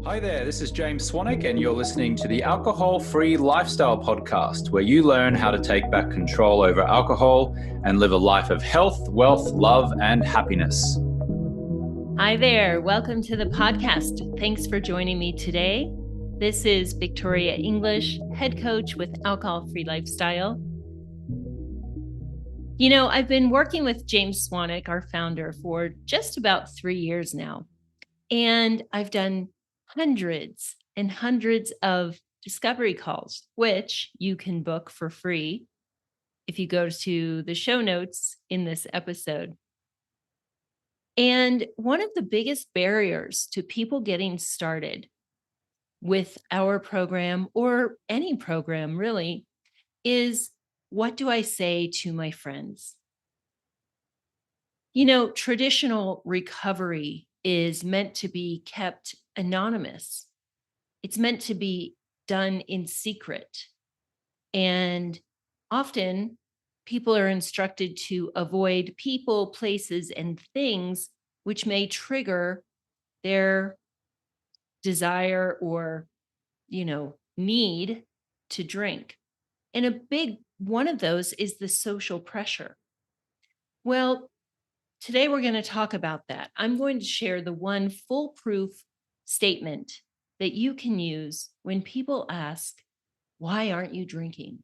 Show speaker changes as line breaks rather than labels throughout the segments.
Hi there, this is James Swanwick, and you're listening to the Alcohol Free Lifestyle Podcast, where you learn how to take back control over alcohol and live a life of health, wealth, love, and happiness.
Hi there. Welcome to the podcast. Thanks for joining me today. This is Victoria English, head coach with Alcohol Free Lifestyle. You know, I've been working with James Swanwick, our founder, for just about 3 years now. And I've done hundreds and hundreds of discovery calls, which you can book for free if you go to the show notes in this episode. And one of the biggest barriers to people getting started with our program or any program really is, what do I say to my friends? You know, traditional recovery is meant to be kept anonymous. It's meant to be done in secret. And often people are instructed to avoid people, places, and things which may trigger their desire or, need to drink. And a big one of those is the social pressure. Well, today we're going to talk about that. I'm going to share the one foolproof statement that you can use when people ask, why aren't you drinking?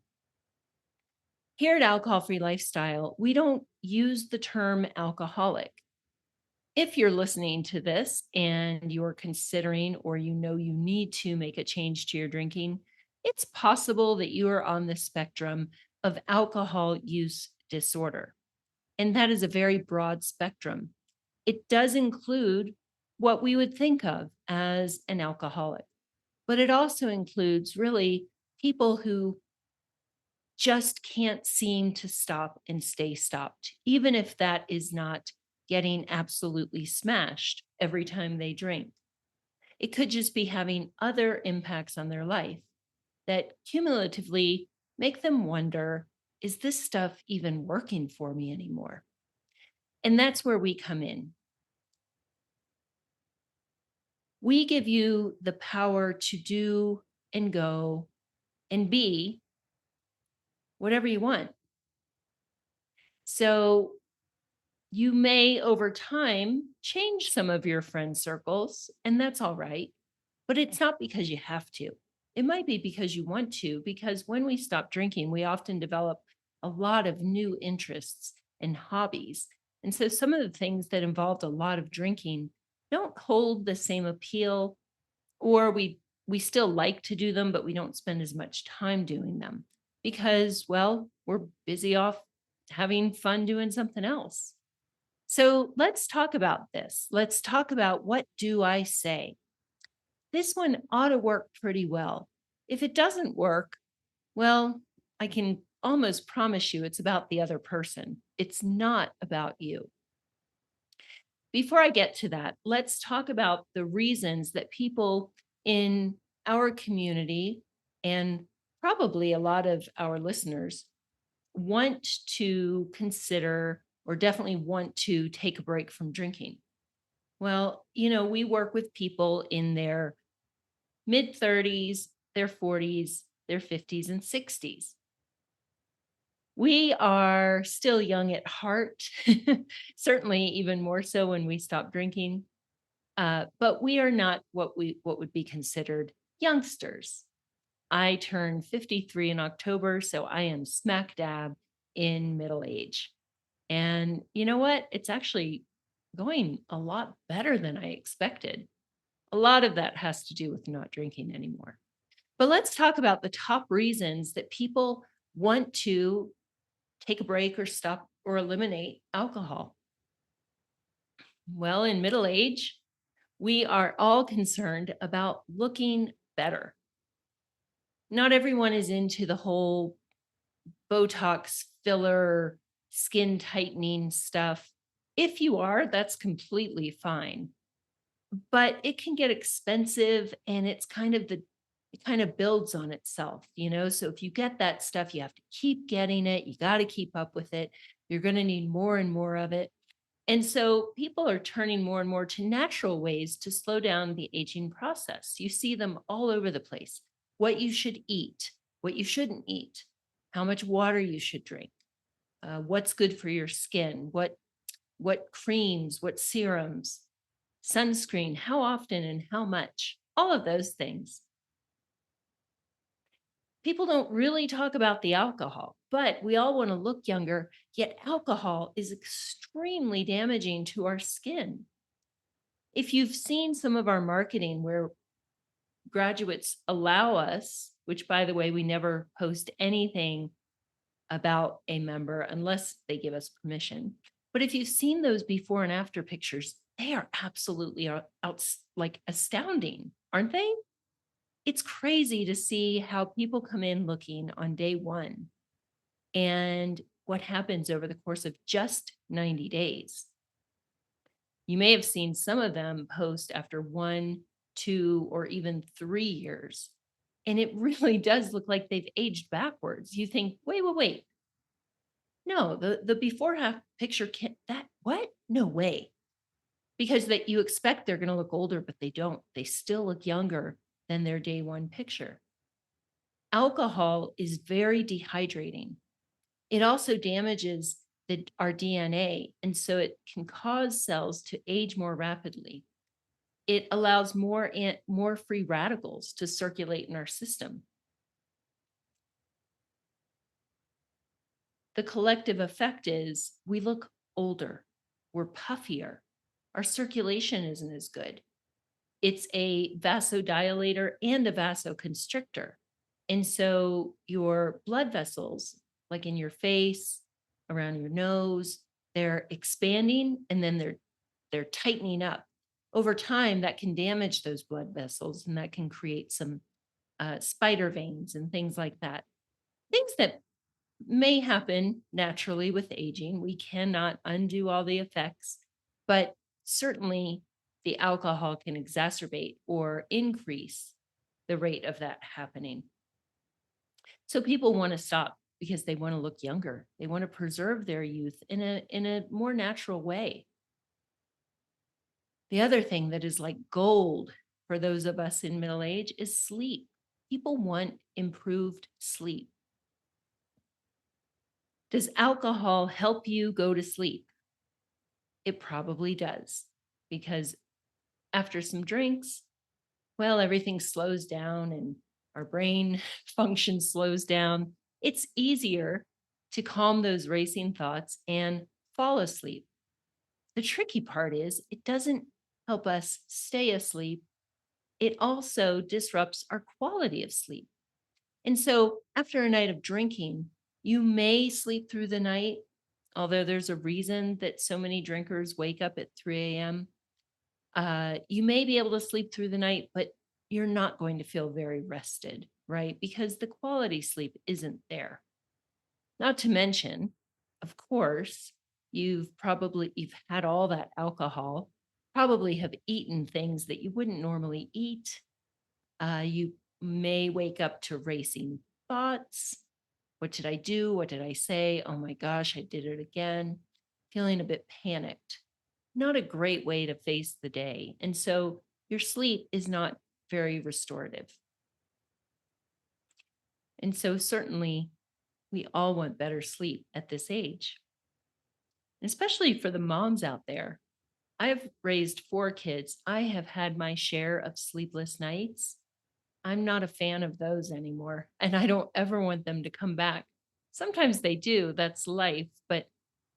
Here at Alcohol Free Lifestyle, we don't use the term alcoholic. If you're listening to this and you're considering or you know you need to make a change to your drinking, it's possible that you are on the spectrum of alcohol use disorder. And that is a very broad spectrum. It does include what we would think of as an alcoholic, but it also includes really people who just can't seem to stop and stay stopped, even if that is not getting absolutely smashed every time they drink. It could just be having other impacts on their life that cumulatively make them wonder, is this stuff even working for me anymore? And that's where we come in. We give you the power to do and go and be whatever you want. So you may, over time, change some of your friend circles, and that's all right. But it's not because you have to. It might be because you want to, because when we stop drinking, we often develop a lot of new interests and hobbies. And so some of the things that involved a lot of drinking don't hold the same appeal, or we still like to do them, but we don't spend as much time doing them because, well, we're busy off having fun doing something else. So let's talk about this. Let's talk about, what do I say? This one ought to work pretty well. If it doesn't work, well, I can almost promise you it's about the other person. It's not about you. Before I get to that, let's talk about the reasons that people in our community, and probably a lot of our listeners, want to consider or definitely want to take a break from drinking. Well, we work with people in their mid 30s, their 40s, their 50s, and 60s. We are still young at heart, certainly even more so when we stop drinking. But we are not what would be considered youngsters. I turned 53 in October, so I am smack dab in middle age. And you know what? It's actually going a lot better than I expected. A lot of that has to do with not drinking anymore. But let's talk about the top reasons that people want to take a break or stop or eliminate alcohol. Well, in middle age, we are all concerned about looking better. Not everyone is into the whole Botox filler, skin tightening stuff. If you are, that's completely fine. But it can get expensive, and it kind of builds on itself, So if you get that stuff, you have to keep getting it. You got to keep up with it. You're going to need more and more of it. And so people are turning more and more to natural ways to slow down the aging process. You see them all over the place. What you should eat, what you shouldn't eat, how much water you should drink, what's good for your skin, what creams, what serums, sunscreen, how often and how much, all of those things. People don't really talk about the alcohol, but we all want to look younger, yet alcohol is extremely damaging to our skin. If you've seen some of our marketing where graduates allow us, which by the way, we never post anything about a member unless they give us permission. But if you've seen those before and after pictures, they are absolutely like astounding, aren't they? It's crazy to see how people come in looking on day one and what happens over the course of just 90 days. You may have seen some of them post after 1, 2, or even 3 years. And it really does look like they've aged backwards. You think, wait. No, the before half picture can't that what? No way. Because that you expect they're going to look older, but they don't. They still look younger than their day one picture. Alcohol is very dehydrating. It also damages our DNA, and so it can cause cells to age more rapidly. It allows more free radicals to circulate in our system. The collective effect is we look older, we're puffier, our circulation isn't as good. It's a vasodilator and a vasoconstrictor. And so your blood vessels, like in your face, around your nose, they're expanding and then they're tightening up. Over time, that can damage those blood vessels and that can create some spider veins and things like that. Things that may happen naturally with aging. We cannot undo all the effects, but certainly the alcohol can exacerbate or increase the rate of that happening. So people want to stop because they want to look younger. They want to preserve their youth in a more natural way. The other thing that is like gold for those of us in middle age is sleep. People want improved sleep. Does alcohol help you go to sleep? It probably does, because after some drinks, well, everything slows down and our brain function slows down. It's easier to calm those racing thoughts and fall asleep. The tricky part is it doesn't help us stay asleep. It also disrupts our quality of sleep. And so after a night of drinking, you may sleep through the night, although there's a reason that so many drinkers wake up at 3 a.m. You may be able to sleep through the night, but you're not going to feel very rested, right? Because the quality sleep isn't there. Not to mention, of course, you've had all that alcohol, probably have eaten things that you wouldn't normally eat. You may wake up to racing thoughts. What did I do? What did I say? Oh my gosh, I did it again. Feeling a bit panicked. Not a great way to face the day. And so your sleep is not very restorative. And so certainly we all want better sleep at this age, especially for the moms out there. I've raised 4 kids. I have had my share of sleepless nights. I'm not a fan of those anymore, and I don't ever want them to come back. Sometimes they do, that's life, but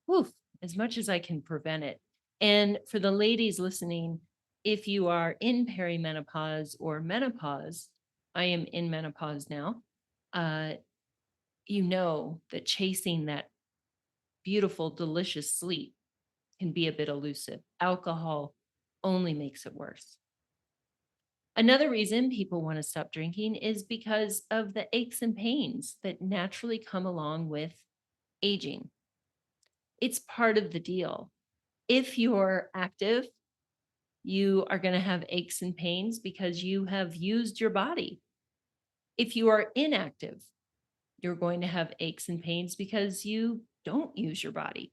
woof, as much as I can prevent it. And for the ladies listening, if you are in perimenopause or menopause, I am in menopause now, you know that chasing that beautiful, delicious sleep can be a bit elusive. Alcohol only makes it worse. Another reason people want to stop drinking is because of the aches and pains that naturally come along with aging. It's part of the deal. If you're active, you are going to have aches and pains because you have used your body. If you are inactive, you're going to have aches and pains because you don't use your body.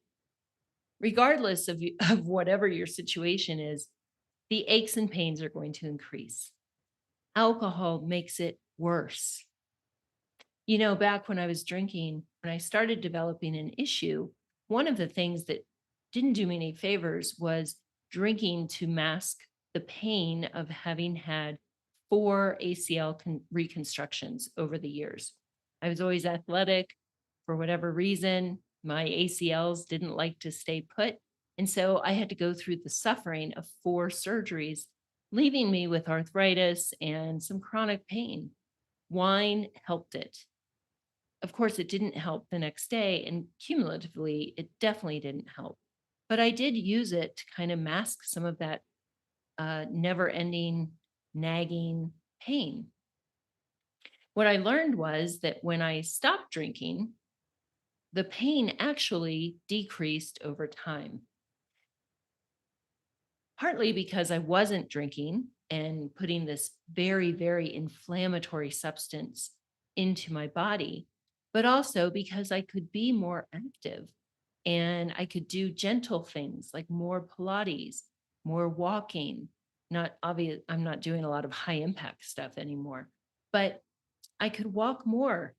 regardless of whatever your situation is, the aches and pains are going to increase. Alcohol makes it worse. Back when I was drinking, when I started developing an issue, one of the things that didn't do me any favors was drinking to mask the pain of having had 4 ACL reconstructions over the years. I was always athletic. For whatever reason, my ACLs didn't like to stay put. And so I had to go through the suffering of 4 surgeries, leaving me with arthritis and some chronic pain. Wine helped it. Of course, it didn't help the next day, and cumulatively, it definitely didn't help. But I did use it to kind of mask some of that never ending, nagging pain. What I learned was that when I stopped drinking, the pain actually decreased over time. Partly because I wasn't drinking and putting this very, very inflammatory substance into my body, but also because I could be more active and I could do gentle things like more Pilates, more walking. Not obvious, I'm not doing a lot of high impact stuff anymore, but I could walk more.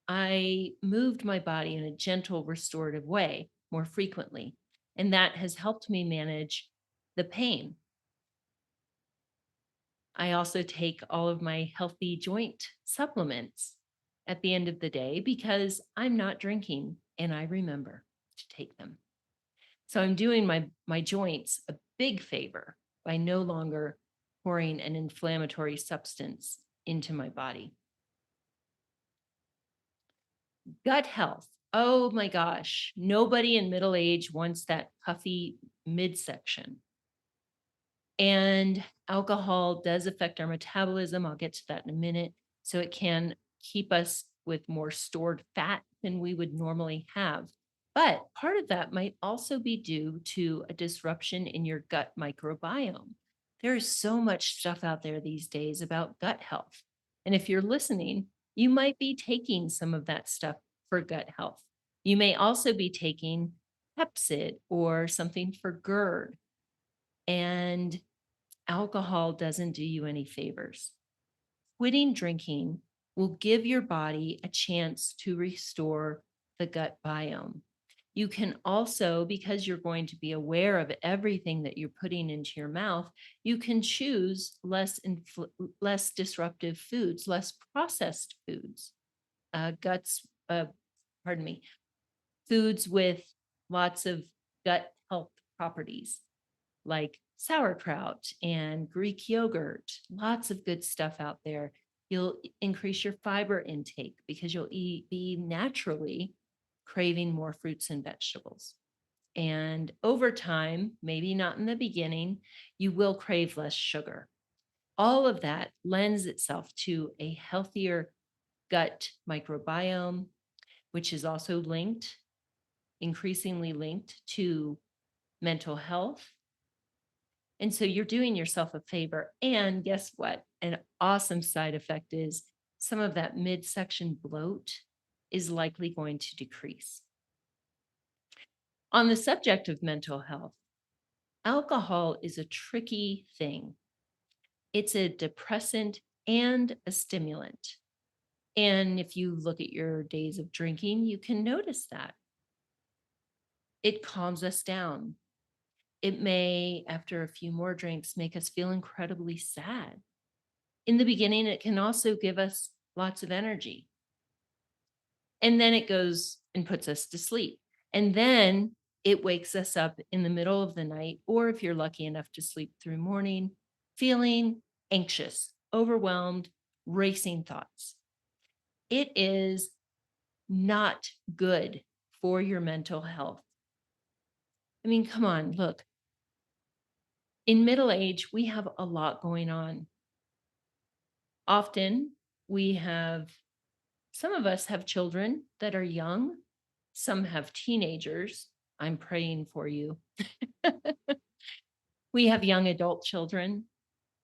I moved my body in a gentle, restorative way more frequently. And that has helped me manage the pain. I also take all of my healthy joint supplements at the end of the day because I'm not drinking and I remember to take them. So I'm doing my joints a big favor by no longer pouring an inflammatory substance into my body. Gut health. Oh my gosh, nobody in middle age wants that puffy midsection. And alcohol does affect our metabolism. I'll get to that in a minute. So it can keep us with more stored fat than we would normally have. But part of that might also be due to a disruption in your gut microbiome. There is so much stuff out there these days about gut health. And if you're listening, you might be taking some of that stuff for gut health. You may also be taking Pepsid or something for GERD. And alcohol doesn't do you any favors. Quitting drinking will give your body a chance to restore the gut biome. You can also, because you're going to be aware of everything that you're putting into your mouth, you can choose less disruptive foods, less processed foods, foods with lots of gut health properties like sauerkraut and Greek yogurt, lots of good stuff out there. You'll increase your fiber intake because you'll be naturally craving more fruits and vegetables. And over time, maybe not in the beginning, you will crave less sugar. All of that lends itself to a healthier gut microbiome, which is also increasingly linked to mental health. And so you're doing yourself a favor. And guess what? An awesome side effect is some of that midsection bloat is likely going to decrease. On the subject of mental health, alcohol is a tricky thing. It's a depressant and a stimulant. And if you look at your days of drinking, you can notice that. It calms us down. It may, after a few more drinks, make us feel incredibly sad. In the beginning, it can also give us lots of energy. And then it goes and puts us to sleep. And then it wakes us up in the middle of the night, or if you're lucky enough to sleep through morning, feeling anxious, overwhelmed, racing thoughts. It is not good for your mental health. I mean, come on, look. In middle age, we have a lot going on. Often some of us have children that are young, some have teenagers. I'm praying for you. We have young adult children.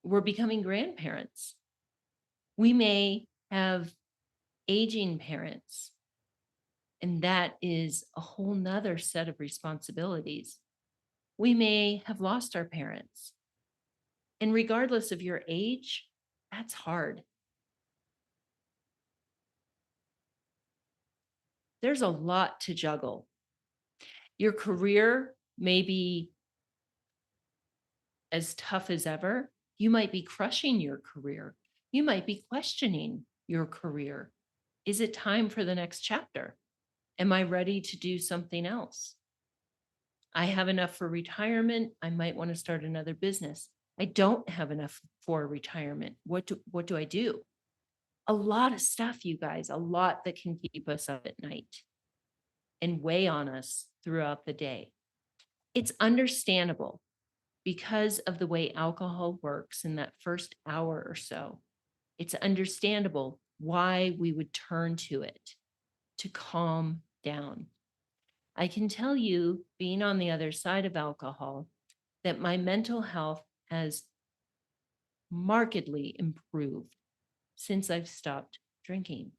We're becoming grandparents. We may have aging parents. And that is a whole nother set of responsibilities. We may have lost our parents. And regardless of your age, that's hard. There's a lot to juggle. Your career may be as tough as ever. You might be crushing your career. You might be questioning your career. Is it time for the next chapter? Am I ready to do something else? I have enough for retirement. I might want to start another business. I don't have enough for retirement. What do I do? A lot of stuff, you guys, a lot that can keep us up at night and weigh on us throughout the day. It's understandable because of the way alcohol works in that first hour or so. It's understandable why we would turn to it to calm down. I can tell you, being on the other side of alcohol, that my mental health has markedly improved since I've stopped drinking.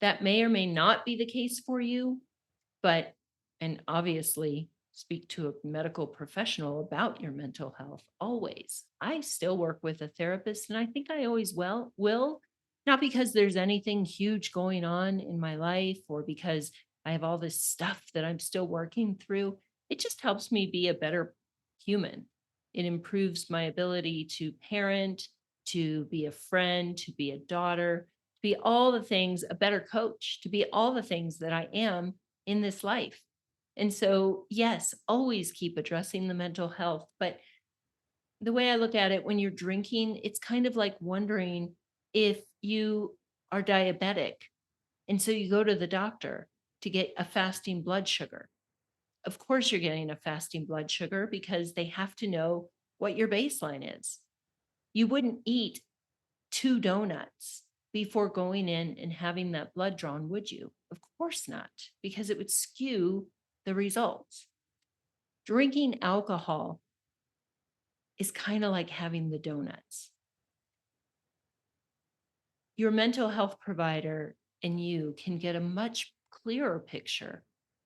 That may or may not be the case for you, but, and obviously, speak to a medical professional about your mental health always. I still work with a therapist, and I think I always will, not because there's anything huge going on in my life or because I have all this stuff that I'm still working through. It just helps me be a better human. It improves my ability to parent, to be a friend, to be a daughter, to be all the things, a better coach, to be all the things that I am in this life. And so, yes, always keep addressing the mental health. But the way I look at it, when you're drinking, it's kind of like wondering if you are diabetic. And so you go to the doctor to get a fasting blood sugar. Of course, you're getting a fasting blood sugar because they have to know what your baseline is. You wouldn't eat 2 donuts before going in and having that blood drawn, would you? Of course not, because it would skew the results. Drinking alcohol is kind of like having the donuts. Your mental health provider and you can get a much clearer picture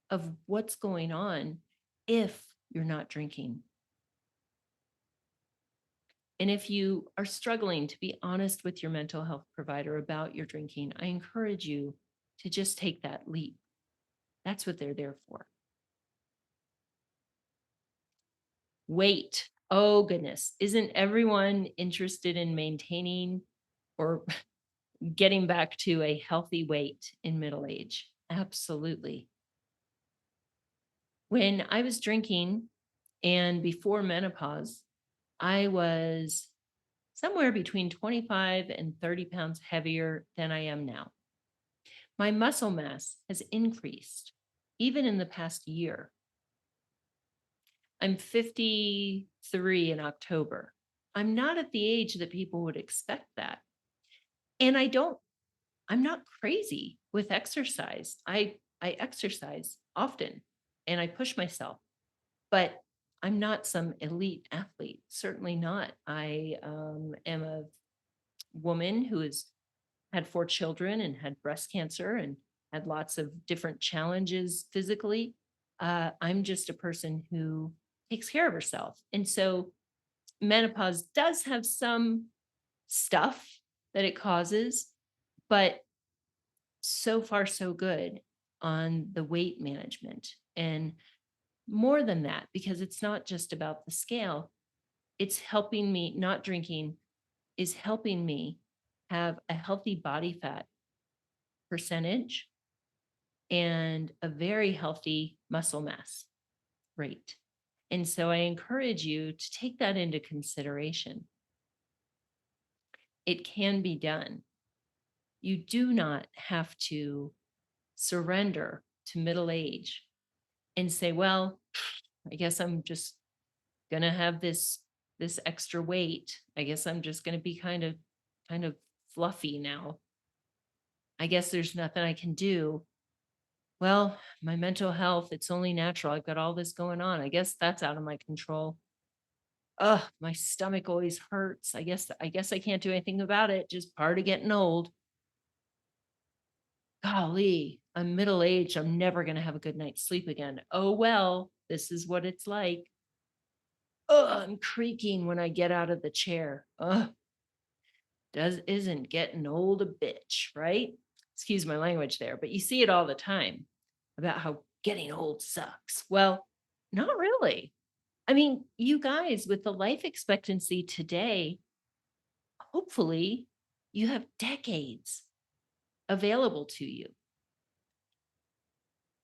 of what's going on if you're not drinking. And if you are struggling to be honest with your mental health provider about your drinking, I encourage you to just take that leap. That's what they're there for. Weight. Oh, goodness. Isn't everyone interested in maintaining or getting back to a healthy weight in middle age? Absolutely. When I was drinking and before menopause, I was somewhere between 25 and 30 pounds heavier than I am now. My muscle mass has increased even in the past year. I'm 53 in October. I'm not at the age that people would expect that. And I'm not crazy with exercise. I exercise often and I push myself, but I'm not some elite athlete. Certainly not. I am a woman who has had 4 children and had breast cancer and had lots of different challenges physically. I'm just a person who takes care of herself. And so menopause does have some stuff that it causes, but so far so good on the weight management. And more than that, because it's not just about the scale, it's helping me, not drinking is helping me have a healthy body fat percentage and a very healthy muscle mass rate. And so I encourage you to take that into consideration. It can be done. You do not have to surrender to middle age and say, well, I guess I'm just going to have this extra weight. I guess I'm just going to be kind of fluffy now. I guess there's nothing I can do. Well, my mental health, it's only natural. I've got all this going on. I guess that's out of my control. Ugh, my stomach always hurts. I guess I can't do anything about it. Just part of getting old. golly, I'm middle aged. I'm never going to have a good night's sleep again. Oh, well, this is what it's like. Oh, I'm creaking when I get out of the chair. Ugh, isn't getting old a bitch, right? Excuse my language there, but you see it all the time about how getting old sucks. Well, not really. I mean, you guys, with the life expectancy today, hopefully you have decades available to you.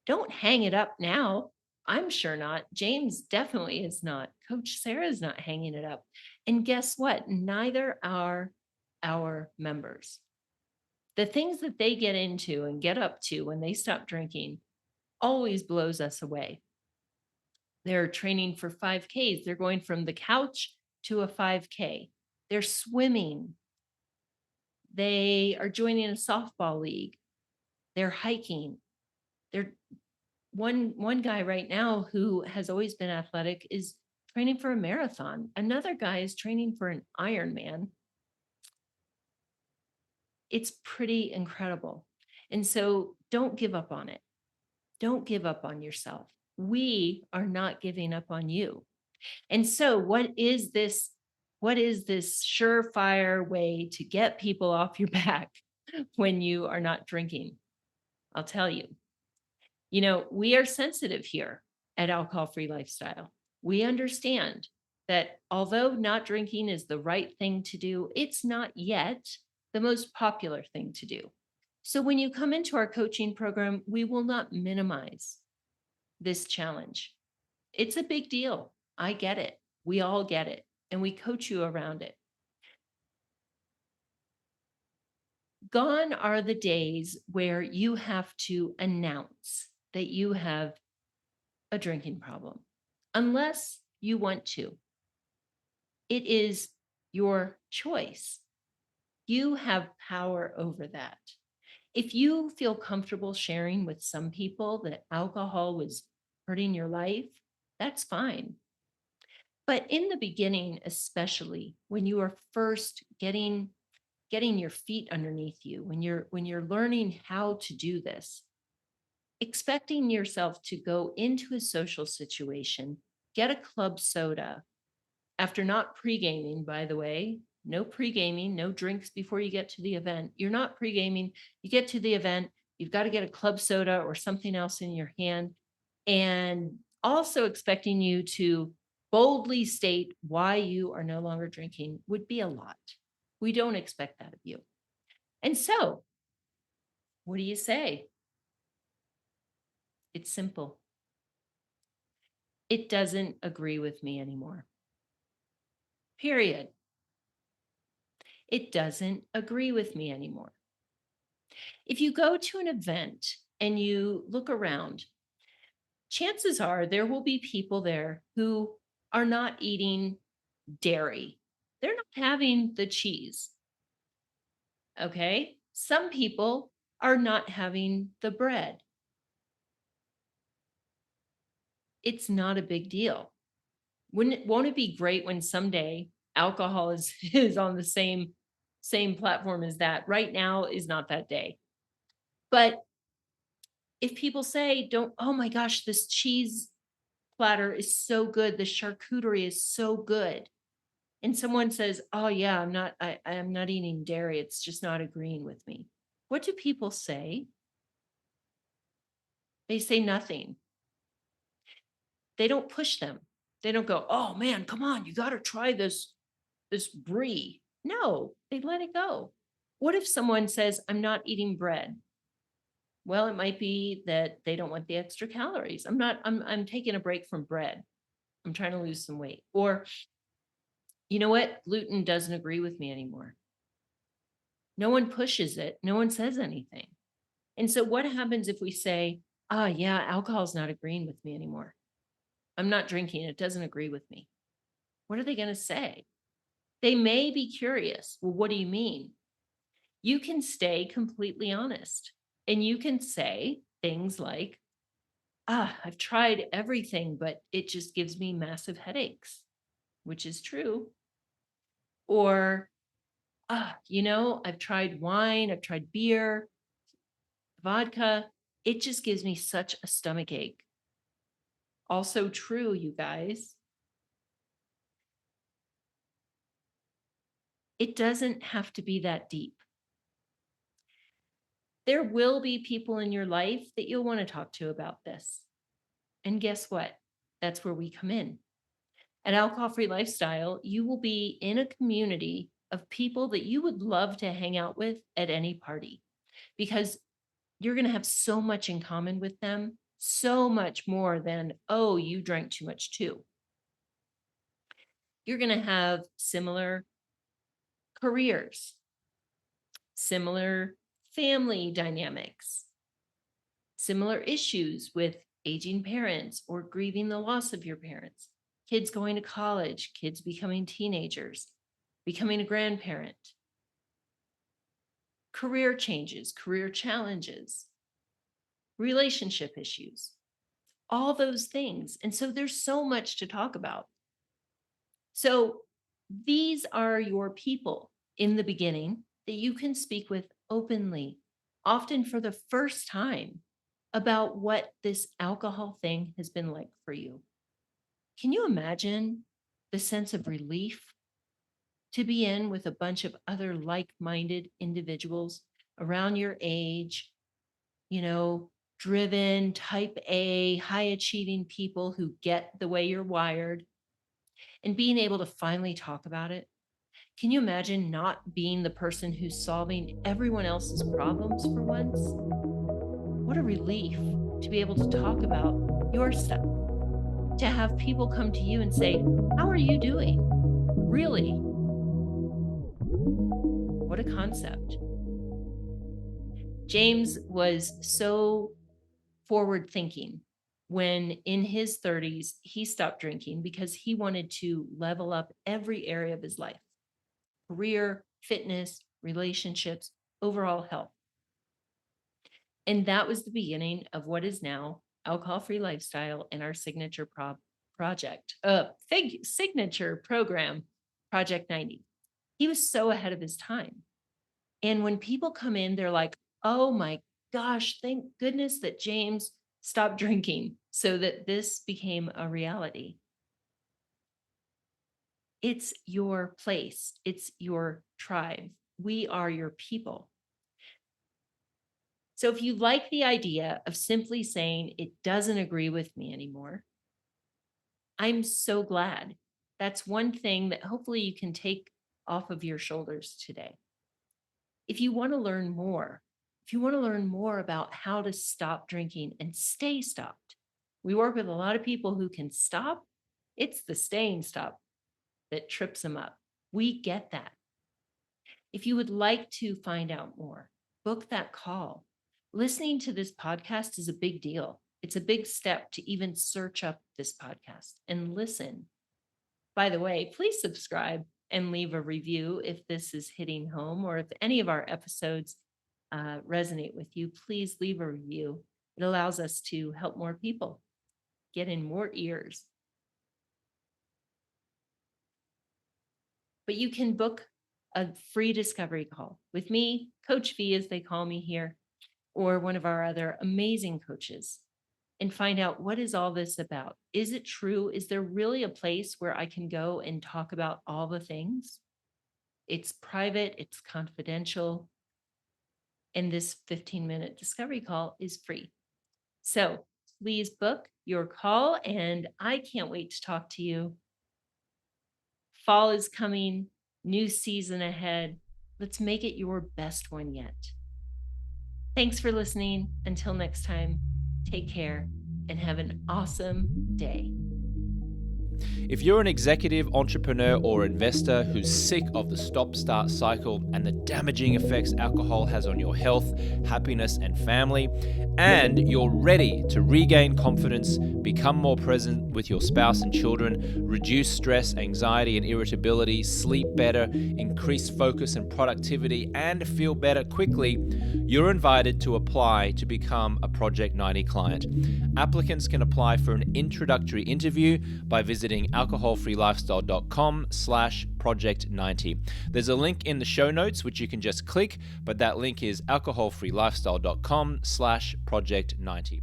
Don't hang it up now. I'm sure not. James definitely is not. Coach Sarah's not hanging it up. And guess what? Neither are our members. The things that they get into and get up to when they stop drinking always blows us away. They're training for 5Ks. They're going from the couch to a 5K. They're swimming. They are joining a softball league. They're hiking. They're one guy right now who has always been athletic is training for a marathon. Another guy is training for an Ironman. It's pretty incredible. And so don't give up on it. Don't give up on yourself. We are not giving up on you. And so what is this surefire way to get people off your back when you are not drinking? I'll tell you. We are sensitive here at Alcohol Free Lifestyle. We understand that although not drinking is the right thing to do, it's not yet the most popular thing to do. So when you come into our coaching program, we will not minimize this challenge. It's a big deal. I get it. We all get it. And we coach you around it. Gone are the days where you have to announce that you have a drinking problem, unless you want to. It is your choice. You have power over that. If you feel comfortable sharing with some people that alcohol was hurting your life, that's fine. But in the beginning, especially when you are first getting your feet underneath you, when you're learning how to do this, expecting yourself to go into a social situation, get a club soda after not pre-gaming, by the way, no pre-gaming, no drinks before you get to the event. You're not pre-gaming. You get to the event, you've got to get a club soda or something else in your hand, and also expecting you to boldly state why you are no longer drinking would be a lot. We don't expect that of you. And so, what do you say? It's simple. It doesn't agree with me anymore. Period. It doesn't agree with me anymore. If you go to an event and you look around, chances are there will be people there who are not eating dairy. They're not having the cheese. Okay? Some people are not having the bread. It's not a big deal. Won't it be great when someday alcohol is on the same platform as that? Right now is not that day. But if people say, don't, oh my gosh, this cheese platter is so good, the charcuterie is so good. And someone says, oh yeah, I'm not eating dairy. It's just not agreeing with me. What do people say? They say nothing. They don't push them. They don't go, oh man, come on, you got to try this brie. No, they let it go. What if someone says, I'm not eating bread? Well, it might be that they don't want the extra calories. I'm taking a break from bread. I'm trying to lose some weight. Or, you know what? Gluten doesn't agree with me anymore. No one pushes it. No one says anything. And so what happens if we say, yeah, alcohol's not agreeing with me anymore. I'm not drinking. It doesn't agree with me. What are they going to say? They may be curious. Well, what do you mean? You can stay completely honest and you can say things like, I've tried everything, but it just gives me massive headaches, which is true. Or, I've tried wine, I've tried beer. vodka, it just gives me such a stomach ache. Also true, you guys. It doesn't have to be that deep. There will be people in your life that you'll want to talk to about this. And guess what? That's where we come in. At Alcohol Free Lifestyle, you will be in a community of people that you would love to hang out with at any party, because you're going to have so much in common with them, so much more than, oh, you drank too much too. You're going to have similar careers, similar family dynamics, similar issues with aging parents or grieving the loss of your parents, kids going to college, kids becoming teenagers, becoming a grandparent, career changes, career challenges, relationship issues, all those things. And so there's so much to talk about. So these are your people in the beginning that you can speak with openly, often for the first time, about what this alcohol thing has been like for you. Can you imagine the sense of relief to be in with a bunch of other like-minded individuals around your age, driven, type A, high-achieving people who get the way you're wired, and being able to finally talk about it? Can you imagine not being the person who's solving everyone else's problems for once? What a relief to be able to talk about your stuff, to have people come to you and say, how are you doing? Really? What a concept. James was so forward thinking when in his 30s, he stopped drinking because he wanted to level up every area of his life: career, fitness, relationships, overall health. And that was the beginning of what is now Alcohol Free Lifestyle and our signature signature program, Project 90. He was so ahead of his time. And when people come in, they're like, oh my gosh, thank goodness that James stopped drinking so that this became a reality. It's your place. It's your tribe. We are your people. So if you like the idea of simply saying it doesn't agree with me anymore, I'm so glad. That's one thing that hopefully you can take off of your shoulders today. If you want to learn more, about how to stop drinking and stay stopped, we work with a lot of people who can stop. It's the staying stop that trips them up. We get that. If you would like to find out more, book that call. Listening to this podcast is a big deal. It's a big step to even search up this podcast and listen. By the way, please subscribe and leave a review if this is hitting home, or if any of our episodes resonate with you. Please leave a review. It allows us to help more people get in more ears. But you can book a free discovery call with me, Coach V, as they call me here, or one of our other amazing coaches, and find out, what is all this about? Is it true? Is there really a place where I can go and talk about all the things? It's private, it's confidential, and this 15-minute discovery call is free. So please book your call, and I can't wait to talk to you. Fall is coming, new season ahead. Let's make it your best one yet. Thanks for listening. Until next time, take care and have an awesome day.
If you're an executive, entrepreneur, or investor who's sick of the stop-start cycle and the damaging effects alcohol has on your health, happiness, and family, and you're ready to regain confidence, become more present with your spouse and children, reduce stress, anxiety, and irritability, sleep better, increase focus and productivity, and feel better quickly, you're invited to apply to become a Project 90 client. Applicants can apply for an introductory interview by visiting alcoholfreelifestyle.com/project90. There's a link in the show notes which you can just click, but that link is alcoholfreelifestyle.com/project90.